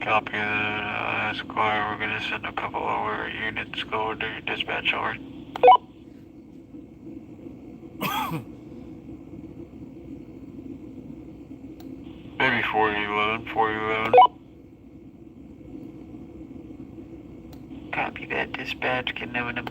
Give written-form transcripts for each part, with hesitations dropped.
Copy that, Esquire. We're gonna send a couple over units. Go to your dispatch, over. Maybe 4011, 4011. Copy that, dispatch. Can never know.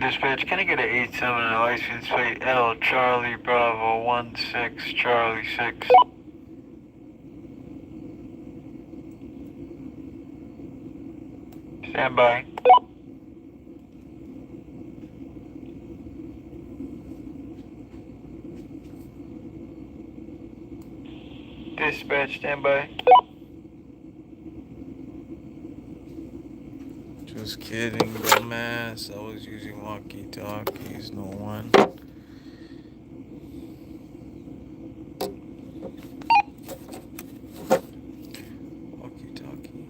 Dispatch, can I get an 87 and a license plate L Charlie Bravo 16 Charlie 6? Stand by. Dispatch, stand by. Just kidding, dumbass. I was using walkie-talkies, no one. Walkie-talkie.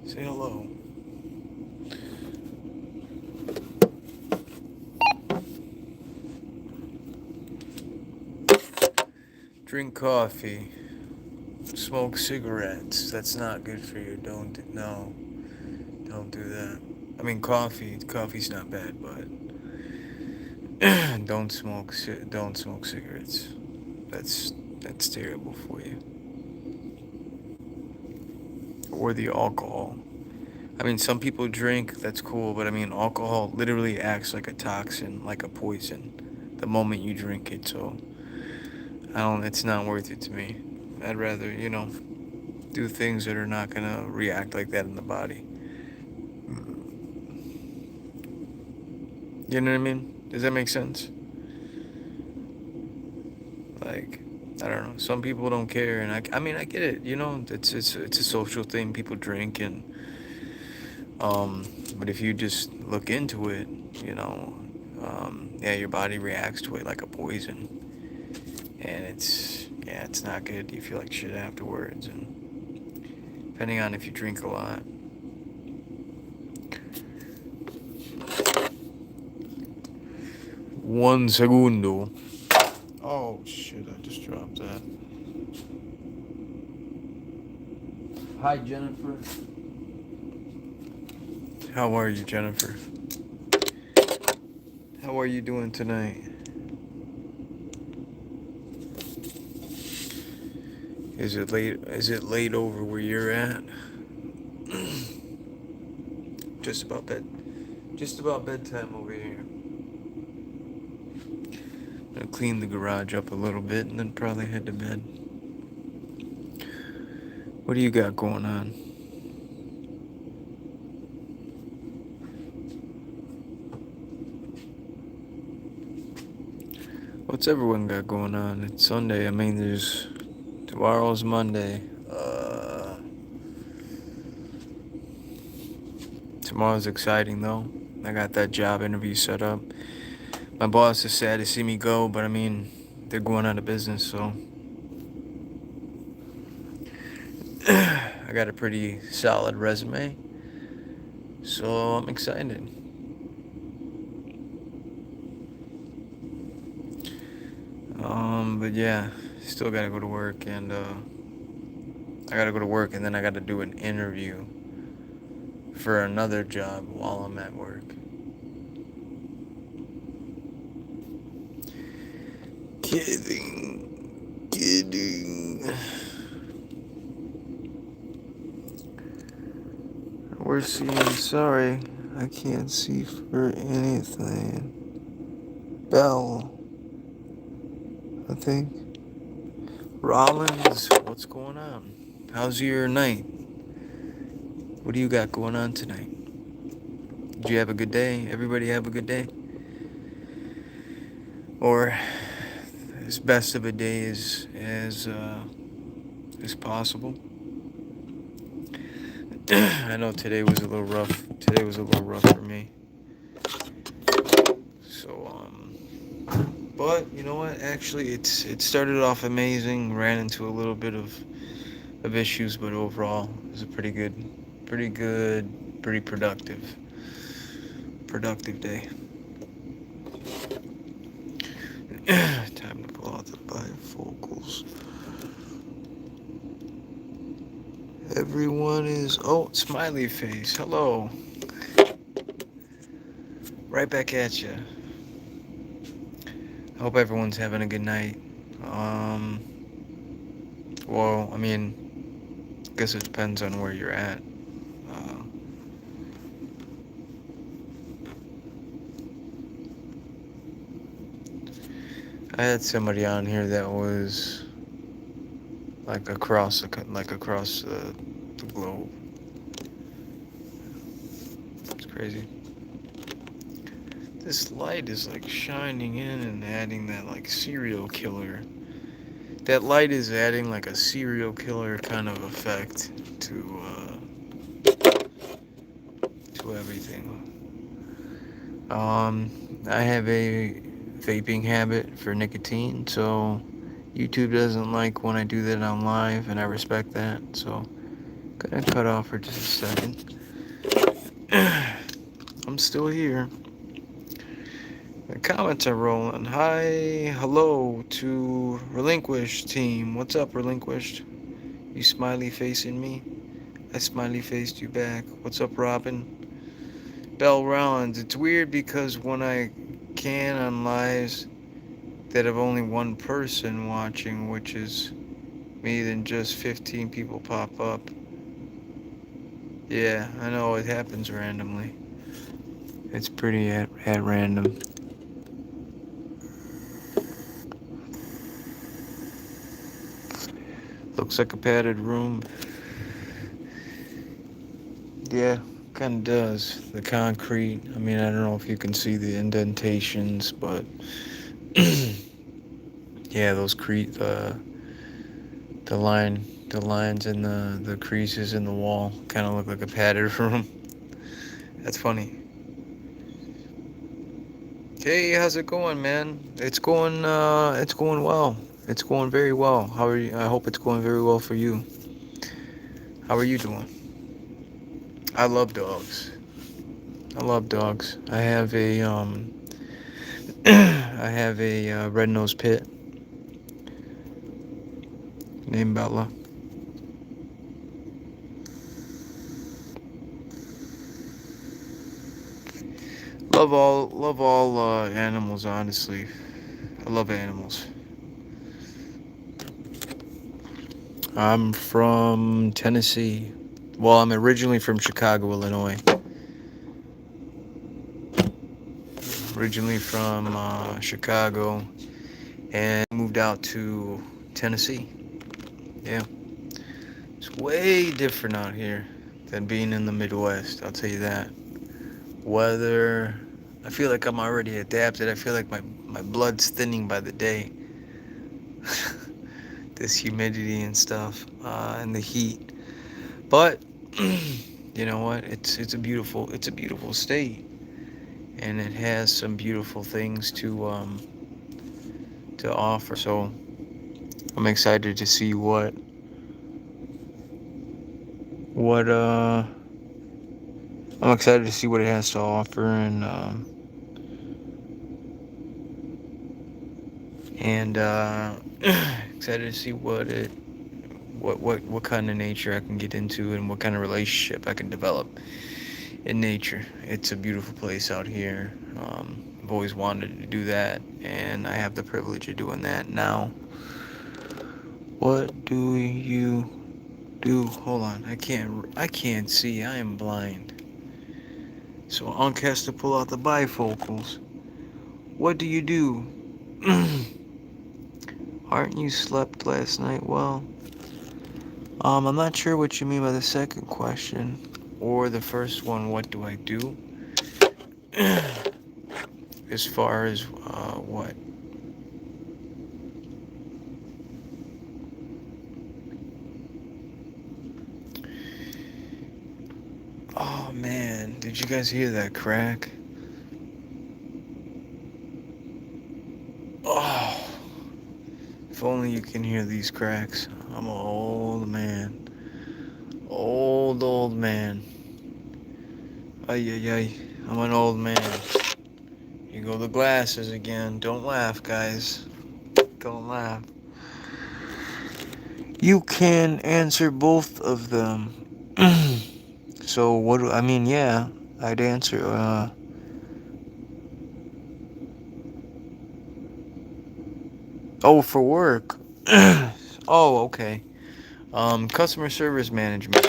Say hello. Drink coffee. Smoke cigarettes. That's not good for you. Don't do that. I mean, coffee's not bad, but don't smoke cigarettes. That's terrible for you. Or the alcohol. I mean, some people drink, that's cool, but I mean, alcohol literally acts like a toxin, like a poison, the moment you drink it, so it's not worth it to me. I'd rather, do things that are not gonna react like that in the body. You know what I mean? Does that make sense? Like, I don't know. Some people don't care, and I mean, I get it. It's a social thing. People drink, and but if you just look into it, yeah, your body reacts to it like a poison, and it's not good. You feel like shit afterwards, and depending on if you drink a lot. One segundo. Oh shit, I just dropped that. Hi, Jennifer. How are you, Jennifer? How are you doing tonight? Is it late over where you're at? Just about bedtime over here. I'm gonna clean the garage up a little bit and then probably head to bed. What do you got going on? What's everyone got going on? It's Sunday. I mean, tomorrow's Monday. Tomorrow's exciting though. I got that job interview set up. My boss is sad to see me go, but I mean, they're going out of business, so I got a pretty solid resume, so I'm excited. But yeah, still gotta go to work, and I gotta go to work, and then I gotta do an interview for another job while I'm at work. Kidding. We're seeing, sorry, I can't see for anything. Bell, I think. Rollins, what's going on? How's your night? What do you got going on tonight? Did you have a good day? Everybody have a good day? Or as best of a day as possible? I know today was a little rough. Today was a little rough for me. So, but you know what? Actually, it started off amazing. Ran into a little bit of issues, but overall, it was a pretty good, pretty productive day. Time to pull out the bifocals. Everyone is smiley face. Hello. Right back at you. I hope everyone's having a good night. Well, I mean, I guess it depends on where you're at. Uh, I had somebody on here that was like across the globe. It's crazy. This light is like shining in and adding that like serial killer. That light is adding like a serial killer kind of effect to everything. I have a vaping habit for nicotine, so YouTube doesn't like when I do that on live, and I respect that. So gonna cut off for just a second. I'm still here. The comments are rolling. Hi, hello to Relinquished team. What's up, Relinquished? You smiley facing me? I smiley faced you back. What's up, Robin? Bell Rollins. It's weird because when I can on lives that have only one person watching, which is me, then just 15 people pop up. Yeah, I know it happens randomly. It's pretty at random. Looks like a padded room. Yeah, kind of does. The concrete. I mean, I don't know if you can see the indentations, but yeah, those the lines and the creases in the wall kind of look like a padded room. That's funny. Hey, how's it going, man? It's going well. It's going very well. How are you? I hope it's going very well for you. How are you doing? I love dogs. I love dogs. I have a I have a red-nosed pit named Bella. Love all animals, honestly. I love animals. I'm from Tennessee. Well, I'm originally from Chicago, Illinois. Originally from Chicago, and moved out to Tennessee. Yeah, it's way different out here than being in the Midwest. I'll tell you that. Weather, I feel like I'm already adapted. I feel like my blood's thinning by the day. This humidity and stuff, and the heat. But you know what? It's a beautiful state, and it has some beautiful things to offer. So I'm excited to see what I'm excited to see what it has to offer, and excited to see what kind of nature I can get into and what kind of relationship I can develop in nature. It's a beautiful place out here. I've always wanted to do that, and I have the privilege of doing that now. What do you do? Hold on, I can't see. I am blind. So Unc has to pull out the bifocals. What do you do? Aren't you slept last night well? I'm not sure what you mean by the second question or the first one. What do I do? As far as what? Oh man, did you guys hear that crack? Oh, if only you can hear these cracks. I'm an old man. Old man. Ay, ay, ay. I'm an old man. Here go the glasses again. Don't laugh, guys. Don't laugh. You can answer both of them. So, what do I mean? Yeah, I'd answer. Oh, for work. Oh, okay. Customer service management.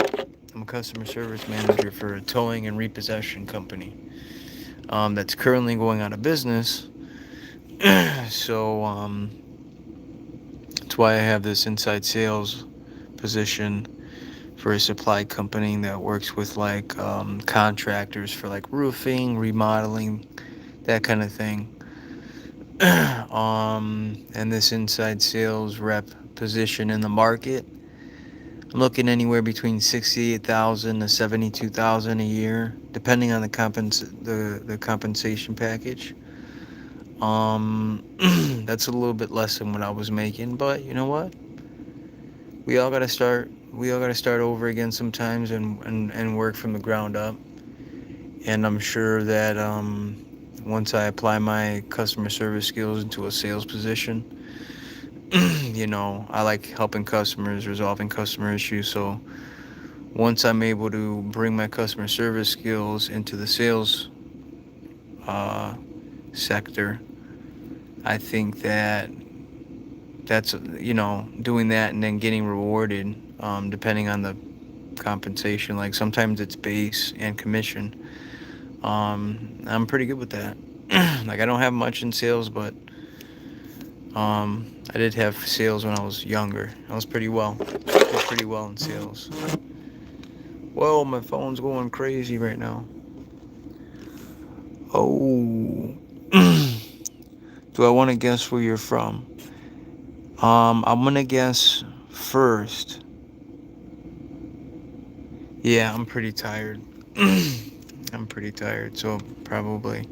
I'm a customer service manager for a towing and repossession company. That's currently going out of business. So, that's why I have this inside sales position for a supply company that works with like contractors for like roofing, remodeling, that kind of thing. And this inside sales rep position in the market, I'm looking anywhere between 68,000 to 72,000 a year, depending on the compensation package. That's a little bit less than what I was making, but you know what? We all gotta start. We all gotta start over again sometimes, and work from the ground up. And I'm sure that once I apply my customer service skills into a sales position, I like helping customers, resolving customer issues. So once I'm able to bring my customer service skills into the sales uh, sector, I think that that's doing that and then getting rewarded, depending on the compensation. Like sometimes it's base and commission. I'm pretty good with that. Like I don't have much in sales, but I did have sales when I was younger. I was did pretty well in sales. Whoa, my phone's going crazy right now. Oh, do I want to guess where you're from? I'm gonna guess first. Yeah, I'm pretty tired. I'm pretty tired, so probably.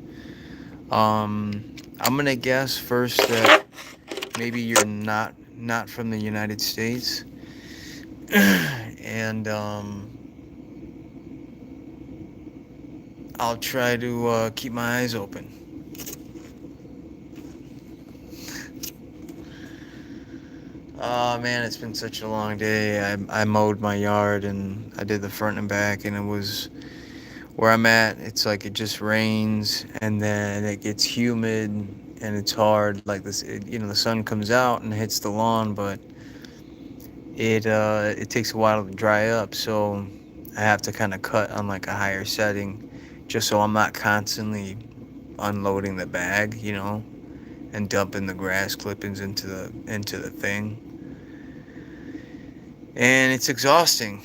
I'm gonna guess first that maybe you're not from the United States, and I'll try to keep my eyes open. Oh man, it's been such a long day. I mowed my yard and I did the front and back, and it was where I'm at. It's like it just rains and then it gets humid and it's hard. Like the sun comes out and hits the lawn, but it takes a while to dry up. So I have to kind of cut on like a higher setting, just so I'm not constantly unloading the bag, and dumping the grass clippings into the thing. And it's exhausting.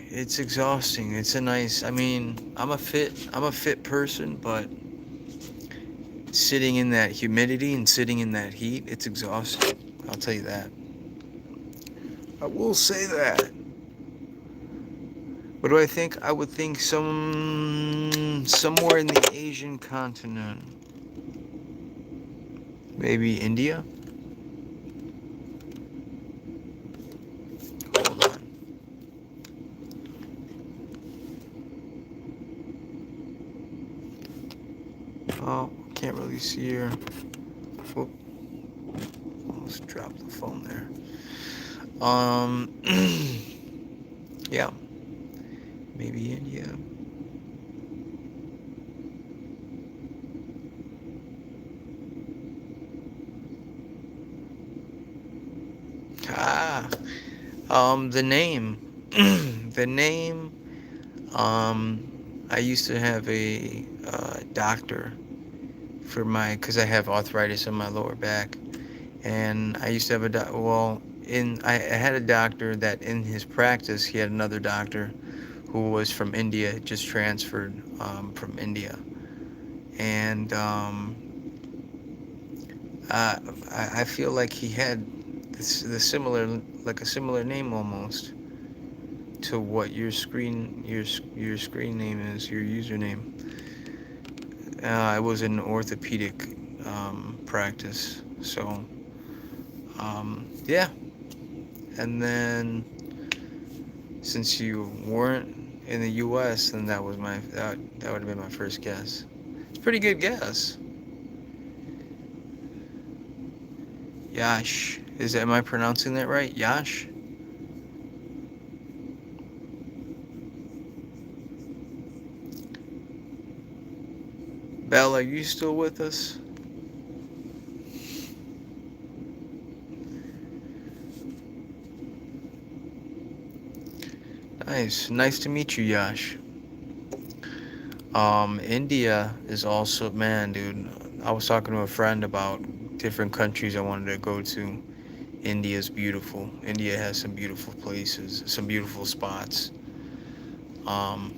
It's exhausting. It's a nice. I mean, I'm a fit person, but sitting in that humidity and sitting in that heat, it's exhausting. I'll tell you that. I will say that. What do I think? I would think somewhere in the Asian continent. Maybe India? Hold on. Oh, can't really see her. Whoop. Almost dropped the phone there. Yeah, maybe India. Ah, the name. The name. I used to have a doctor because I have arthritis in my lower back, and I used to have I had a doctor that in his practice he had another doctor who was from India, just transferred from India, and I feel like he had the similar like a similar name almost. to what your screen name is, your username. It was an orthopedic practice. So yeah, and then since you weren't in the U.S., then that would have been my first guess. It's a pretty good guess. Yash, am I pronouncing that right? Yash. Belle, are you still with us? Nice to meet you, Yash. India is also, man, dude. I was talking to a friend about different countries I wanted to go to. India's beautiful. India has some beautiful places, some beautiful spots. Um,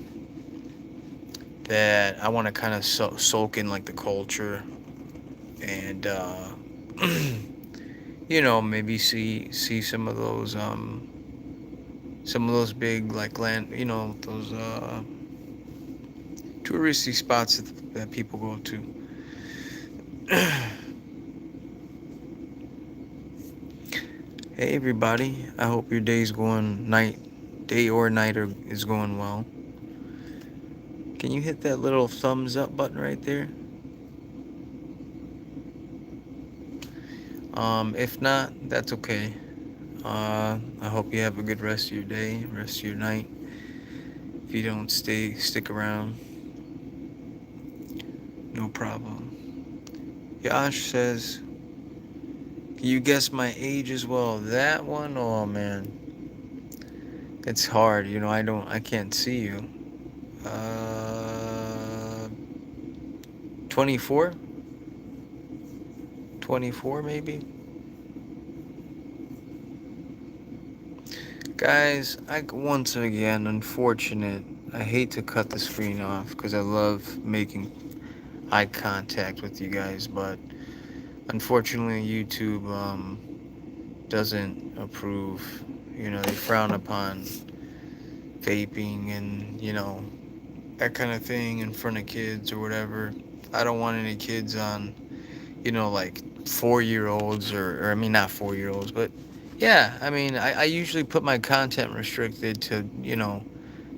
that I want to kind of soak in like the culture and maybe see some of those big like land, those touristy spots that people go to. Hey everybody, I hope your day or night is going well. Can you hit that little thumbs up button right there? If not, that's okay. I hope you have a good rest of your day, rest of your night. If you don't stick around, no problem. Yash says, can you guess my age as well? That one, oh man, it's hard. I can't see you. 24, 24 maybe. Guys, once again, unfortunate. I hate to cut the screen off because I love making eye contact with you guys, but unfortunately, YouTube doesn't approve. They frown upon vaping and that kind of thing in front of kids or whatever. I don't want any kids on, like 4-year-olds or I mean not 4-year-olds, but yeah, I mean I usually put my content restricted to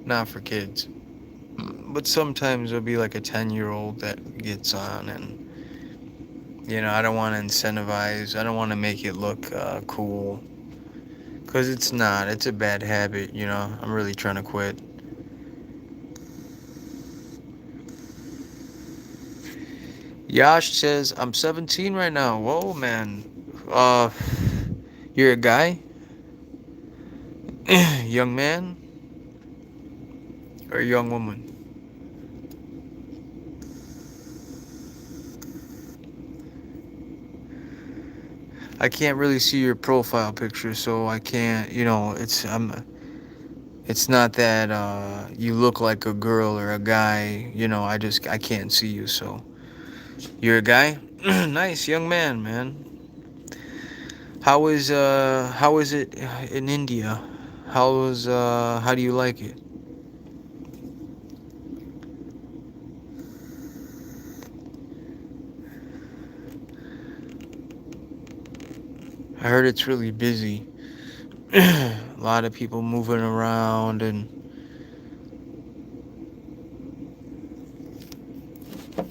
not for kids, but sometimes there'll be like a 10-year-old that gets on and I don't want to incentivize. I don't want to make it look cool. Because it's not. It's a bad habit, I'm really trying to quit. Yash says, I'm 17 right now. Whoa, man. Uh, you're a guy? Young man? Or a young woman? I can't really see your profile picture, so I can't, it's not that you look like a girl or a guy, I can't see you, so you're a guy? Nice young man. How is it in India? How do you like it? I heard it's really busy. A lot of people moving around and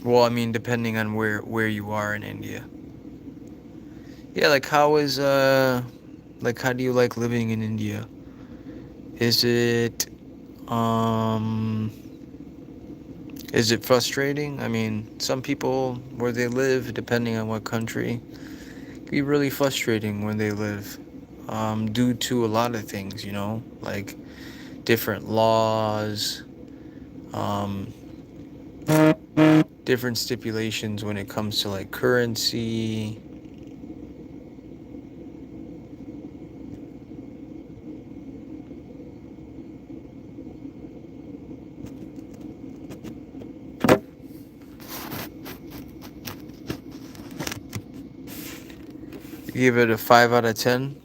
well, I mean depending on where you are in India. Yeah, like how do you like living in India? Is it um is it frustrating? I mean, some people where they live, depending on what country, can be really frustrating when they live. Due to a lot of things, like different laws, um, different stipulations when it comes to like currency. You give it a 5 out of 10.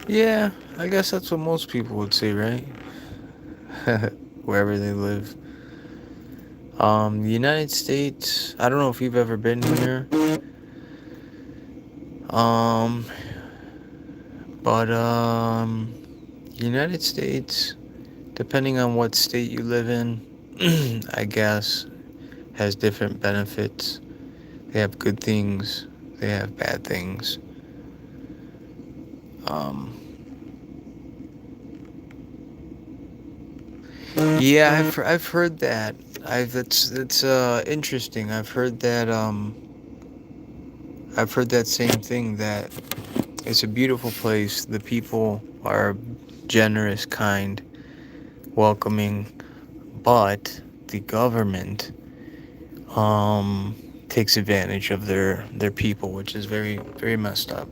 Yeah, I guess that's what most people would say, right? Wherever they live. The United States, I don't know if you've ever been here. Um, but United States, depending on what state you live in, I guess, has different benefits. They have good things, they have bad things. Um, yeah, I've heard that. That's interesting. I've heard that same thing, that it's a beautiful place. The people are generous, kind, welcoming, but the government takes advantage of their people, which is very very messed up.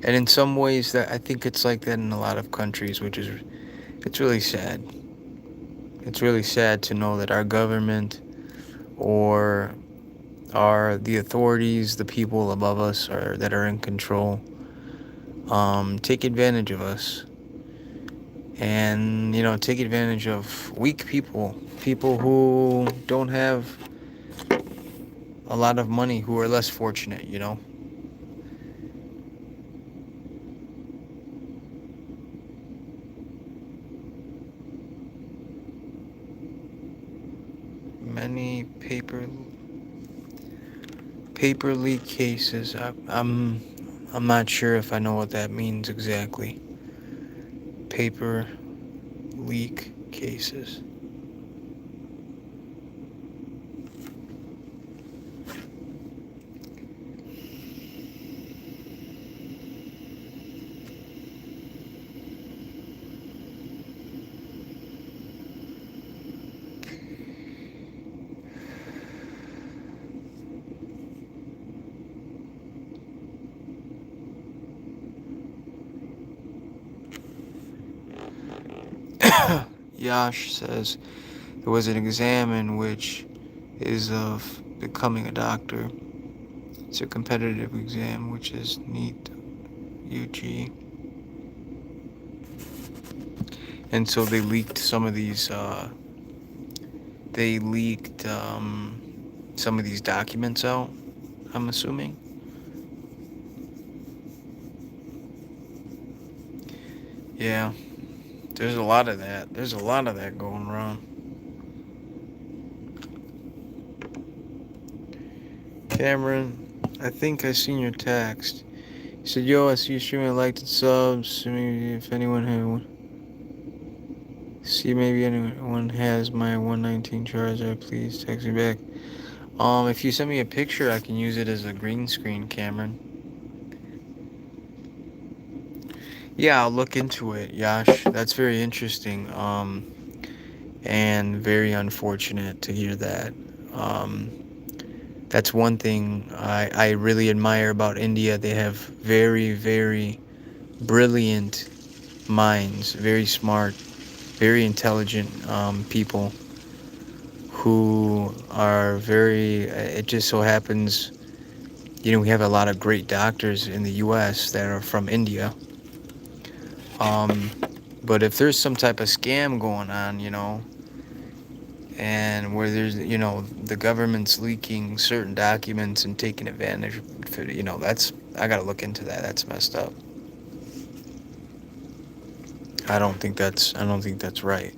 And in some ways, that I think it's like that in a lot of countries, which is it's really sad. It's really sad to know that our government, or are the authorities, the people above us, or that are in control, take advantage of us, and take advantage of weak people, people who don't have a lot of money, who are less fortunate. Many paper leak cases. I'm not sure if I know what that means exactly. Paper leak cases. Yash says there was an exam in which is of becoming a doctor. It's a competitive exam, which is NEET UG. And so they leaked some of these. They leaked some of these documents out, I'm assuming. Yeah, there's a lot of that. There's a lot of that going around. Cameron, I think I seen your text. You said, "Yo, I see you streaming, liked and subs. Maybe if anyone maybe anyone has my 119 charger, please text me back." If you send me a picture, I can use it as a green screen, Cameron. Yeah, I'll look into it, Yash. That's very interesting. And very unfortunate to hear that. Um, that's one thing I really admire about India. They have very, very brilliant minds, very smart, very intelligent people who are very. It just so happens, we have a lot of great doctors in the U.S. that are from India. Um, but if there's some type of scam going on, and where there's, the government's leaking certain documents and taking advantage of it, that's, I gotta look into that. That's messed up. I don't think that's right.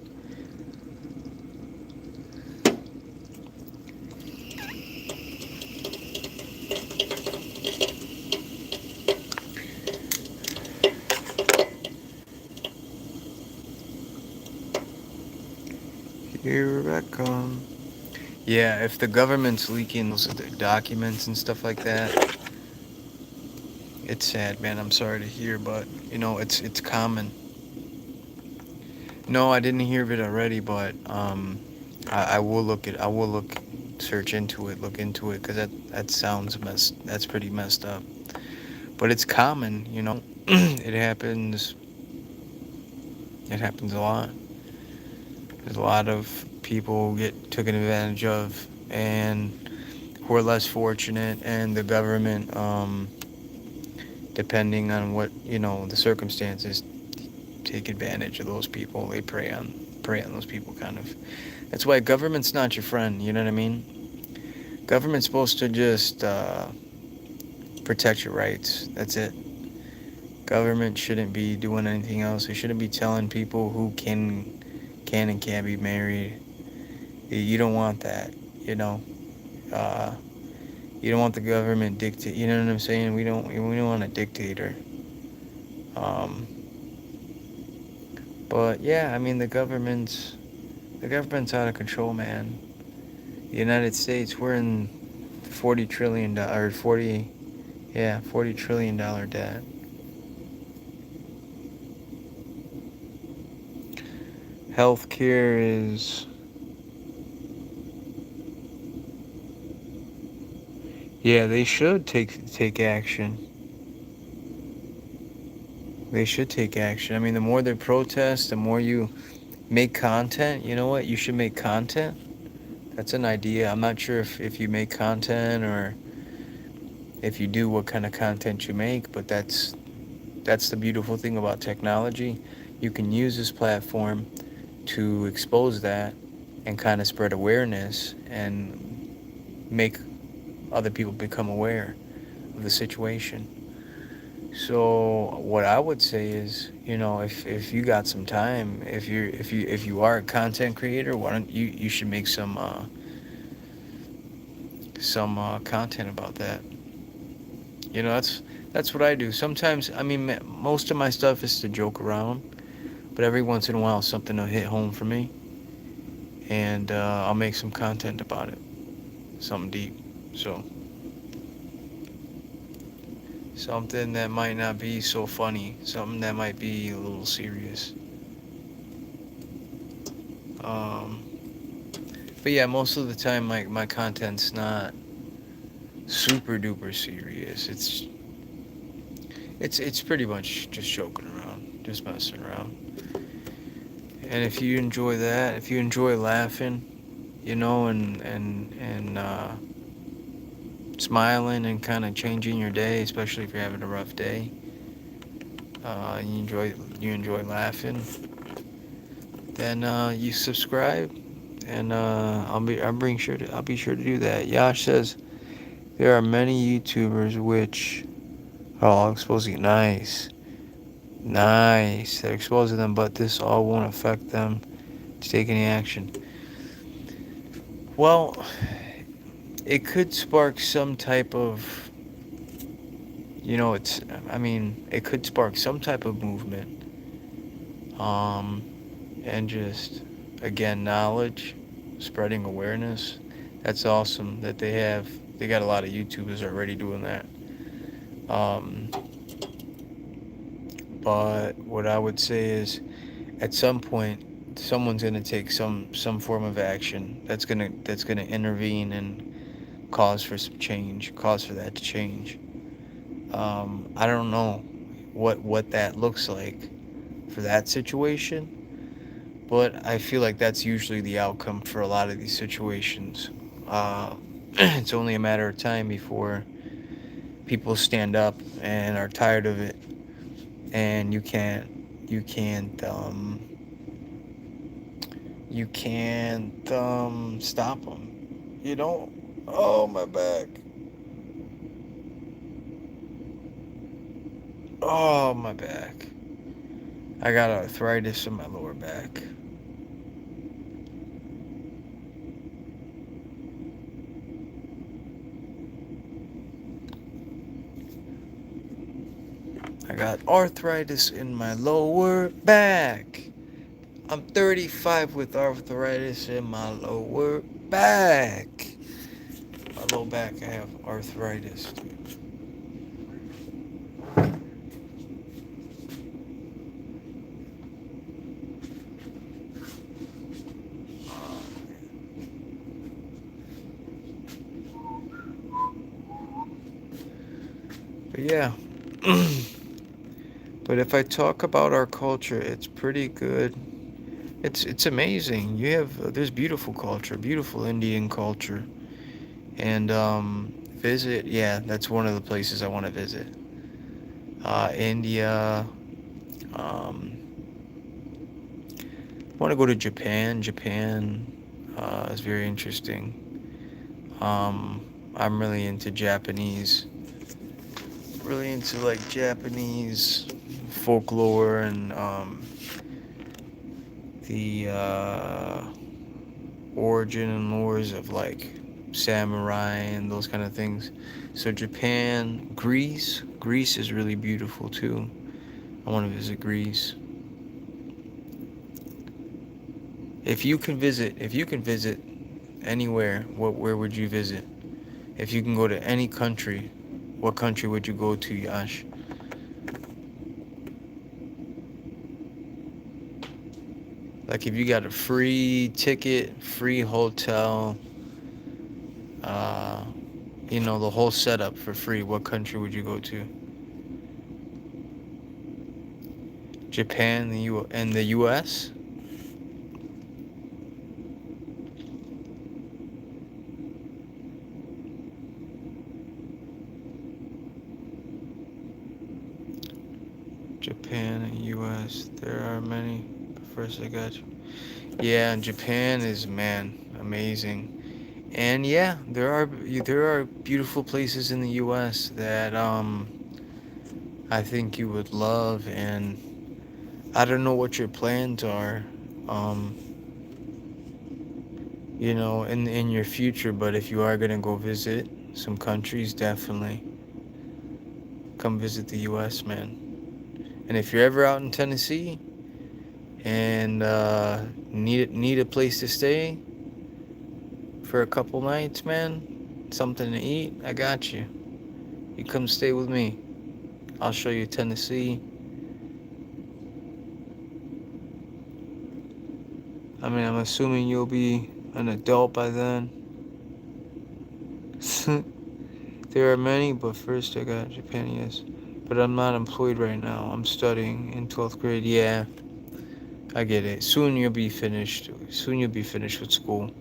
Here, Rebecca. Yeah, if the government's leaking those documents and stuff like that, it's sad, man. I'm sorry to hear, but it's common. No, I didn't hear of it already, but I will search into it, look into it, because that sounds messed. That's pretty messed up. But it's common. It happens. It happens a lot. There's a lot of people get taken advantage of, and who are less fortunate, and the government depending on what, the circumstances, take advantage of those people. They prey on those people, kind of. That's why government's not your friend. You know what I mean? Government's supposed to just protect your rights. That's it. Government shouldn't be doing anything else. They shouldn't be telling people who can and can't be married. You don't want that. You know. Uh, you don't want the government dictate. You know what I'm saying? We don't want a dictator. Um, but yeah, I mean the government's out of control, man. The United States, we're in $40 trillion, or 40 $40 trillion debt. Healthcare is, yeah, they should take action. They should take action. I mean, the more they protest, the more you make content. You know what? You should make content. That's an idea. I'm not sure if you make content, or if you do, what kind of content you make, but that's the beautiful thing about technology. You can use this platform to expose that and kind of spread awareness and make other people become aware of the situation. So what I would say is, if you got some time, if you are a content creator, why don't you should make some content about that. That's what I do. Sometimes, I mean, most of my stuff is to joke around, but every once in a while something will hit home for me, and I'll make some content about it, something deep. So something that might not be so funny, something that might be a little serious. Um, but yeah, most of the time my content's not super duper serious. It's pretty much just joking around, just messing around. And if you enjoy that, if you enjoy laughing, and smiling and kind of changing your day, especially if you're having a rough day, you enjoy laughing, then you subscribe, and I'll be sure to do that. Yash says there are many YouTubers which, oh, exposing, nice, nice. They're exposing them, but this all won't affect them to take any action. Well, it could spark some type of, it could spark some type of movement, um, and just, again, knowledge, spreading awareness. That's awesome that they got a lot of YouTubers already doing that. Um, but what I would say is, at some point, someone's gonna take some form of action that's gonna intervene and cause for that to change. I don't know what that looks like for that situation, but I feel like that's usually the outcome for a lot of these situations. It's only a matter of time before people stand up and are tired of it, and you can't stop them. Oh, my back. Oh, my back. I got arthritis in my lower back. I got arthritis in my lower back. I'm 35 with arthritis in my lower back. My lower back, I have arthritis, dude. But yeah. But if I talk about our culture, it's pretty good. It's amazing. There's beautiful culture, beautiful Indian culture, and visit. Yeah, that's one of the places I want to visit. India. Want to go to Japan. Japan is very interesting. I'm really into Japanese, really into like Japanese folklore and the origin and lores of like samurai and those kind of things. So Japan, Greece. Greece is really beautiful too. I want to visit Greece. If you can visit anywhere, where would you visit? If you can go to any country, what country would you go to, Yash? Like if you got a free ticket, free hotel, uh, the whole setup for free, what country would you go to? Japan, and the U.S. Japan and U.S. There are many. But first, I got you. Yeah, and Japan is, man, amazing. And yeah, there are beautiful places in the U.S. that I think you would love, and I don't know what your plans are, um, in your future. But if you are gonna go visit some countries, definitely come visit the U.S., man. And if you're ever out in Tennessee and need a place to stay for a couple nights, man, something to eat, I got you. You come stay with me. I'll show you Tennessee. I mean, I'm assuming you'll be an adult by then. There are many, but first I got Japan, yes. But I'm not employed right now. I'm studying in 12th grade. Yeah, I get it. Soon you'll be finished. Soon you'll be finished with school.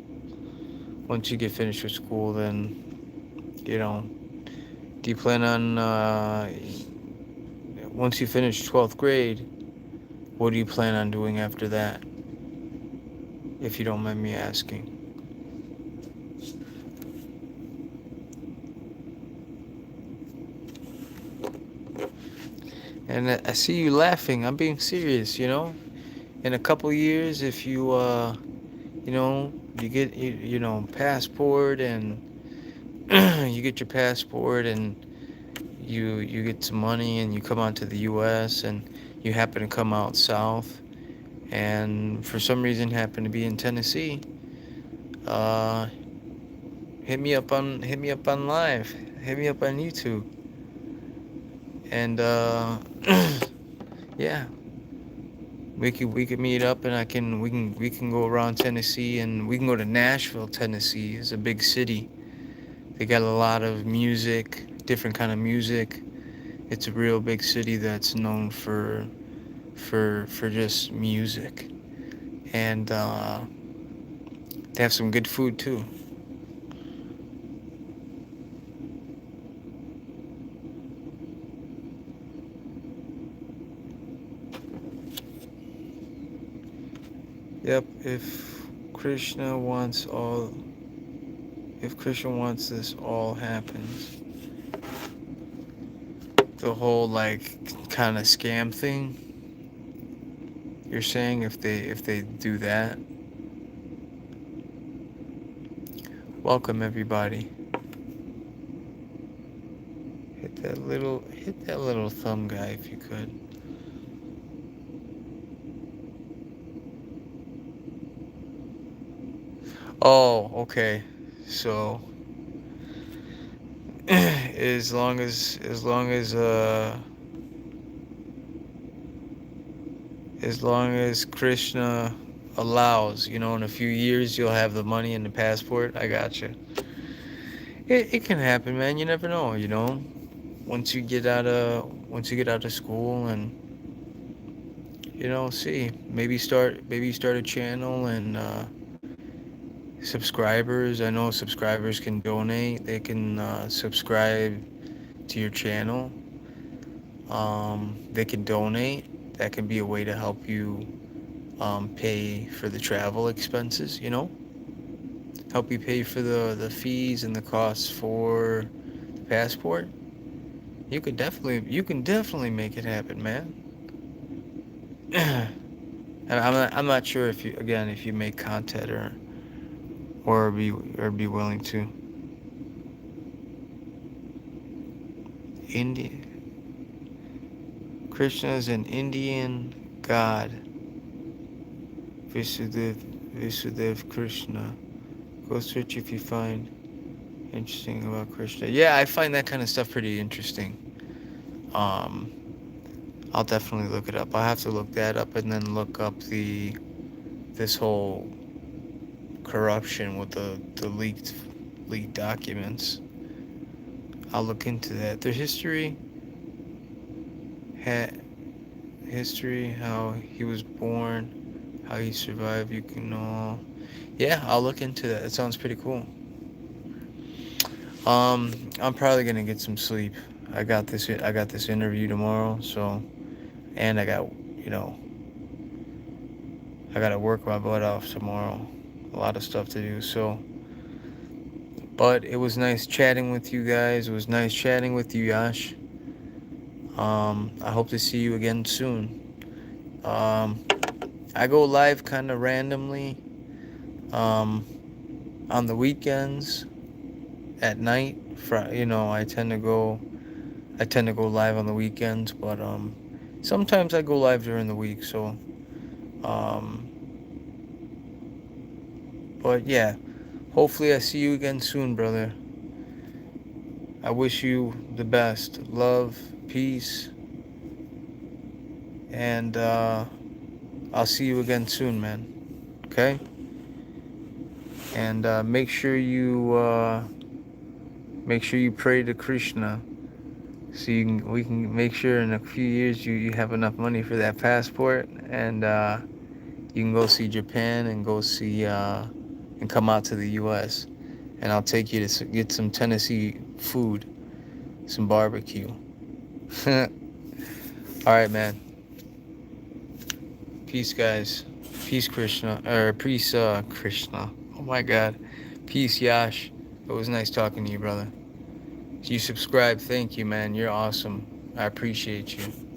Once you get finished with school, then, you know, do you plan on, once you finish 12th grade, what do you plan on doing after that? If you don't mind me asking. And I see you laughing. I'm being serious. In a couple years, if you get, passport and you get your passport and you get some money and you come out to the U.S. and you happen to come out south and for some reason happen to be in Tennessee, uh, hit me up on live, hit me up on YouTube, and yeah, we could meet up and we can go around Tennessee and we can go to Nashville, Tennessee. It's a big city. They got a lot of music, different kind of music. It's a real big city that's known for just music, and they have some good food too. Yep. Krishna wants all, if Krishna wants this all happens, the whole like kind of scam thing. You're saying if they do that. Welcome everybody. Hit that little thumb guy if you could. Oh, okay. So as long as Krishna allows, in a few years you'll have the money and the passport. I gotcha. It can happen, man. You never know. Once you get out of school and see, maybe start a channel and subscribers. I know subscribers can donate. They can subscribe to your channel. They can donate. That can be a way to help you pay for the travel expenses, help you pay for the fees and the costs for the passport. You can definitely make it happen, man. And I'm not sure if you make content or be willing to. India Krishna is an Indian god. Visudev Krishna. Go search if you find interesting about Krishna. Yeah, I find that kind of stuff pretty interesting. Um, I'll definitely look it up. I'll have to look that up and then look up this whole corruption with the leaked documents. I'll look into that. The history, how he was born, how he survived. You can know. Yeah, I'll look into that. It sounds pretty cool. I'm probably gonna get some sleep. I got this interview tomorrow, so, and I gotta work my butt off tomorrow. A lot of stuff to do. So, but it was nice chatting with you guys. It was nice chatting with you, Yash. I hope to see you again soon. Um, I go live kind of randomly. Um, on the weekends at night. I tend to go live on the weekends, but sometimes I go live during the week. So, um, but yeah, hopefully I see you again soon, brother. I wish you the best, love, peace, and I'll see you again soon, man. Okay? And make sure you pray to Krishna, so we can make sure in a few years you have enough money for that passport, and you can go see Japan and go see and come out to the U.S. And I'll take you to get some Tennessee food, some barbecue. All right, man. Peace, guys. Peace, Krishna. Or peace, Krishna. Oh my God. Peace, Yash. It was nice talking to you, brother. You subscribe. Thank you, man. You're awesome. I appreciate you.